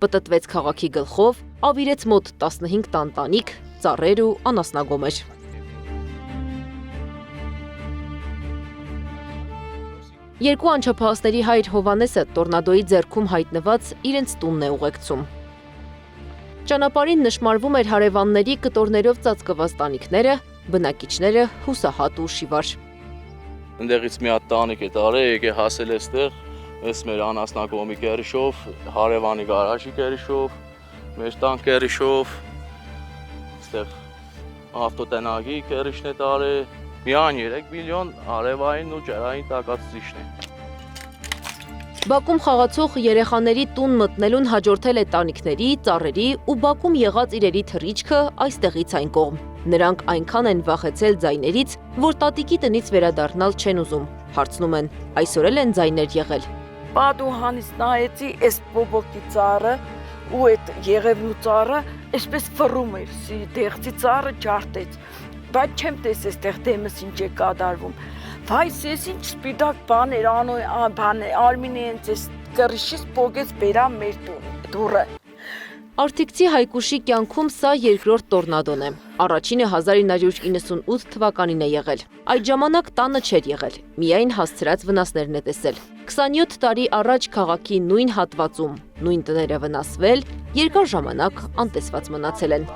պտտվեց քաղաքի գլխով, ավիրեց մոտ 15 տանտանիք, ծառեր ու անասնագոմեր։ Երկու անչափահասների հայր Հովանեսը տորնադոյի ձեռքում հայտնված իրենց տունն է ուղեկցում։ Ճանապարհին նշմարվում էր հարևանների կտորներով ծածկված տանիքները, բնակիչները հուսահատ ու շիվար։ Ընդեղից մի հատ տանիք է տարել, եկե հասել էստեղ, այս մեր անասնագոմի կերիշով, հարևանի գարաժի կերիշով, մեր տան կերիշով, այստեղ ավտոտենագի կերիշն է տարել, միայն 3 միլիոն արևային ու ջրային տակածիչն է։ Բաքում խաղացող երեխաների տուն մտնելուն հաջորդել է տանիքների, ծառերի ու բակում եղած իրերի թռիչքը այստեղից այն կողմ։ Նրանք այնքան են վախեցել ձայներից, որ տատիկի տնից վերադառնալ չեն ուզում։ Հարցնում են, այսօր էլ են ձայներ եղել։ Պատուհանից նայեցի, այս բոբոկի ծառը ու այդ եղևնու ծառը այսպես ֆռում էր, դեղցի ծառը ջարդեց, բայց չեմ տեսել այստեղ դեմս ինչ է կատարվում։ Վայ, ես ինչ սպիտակ բաներ Արմինեն այս կռիշից պոգեց բերա մեր դուռը։ Արթիկցի Հայկուշի կյանքում սա երկրորդ տորնադոն է։ Առաջինը 1998 թվականին է եղել։ Այդ ժամանակ տանը չէր եղել, միայն հասցրած վնասներն է տեսել։ 27 տարի առաջ քաղաքի նույն հատվածում նույն տները վնասվել, երկար ժամանակ անտեսված մնացել են։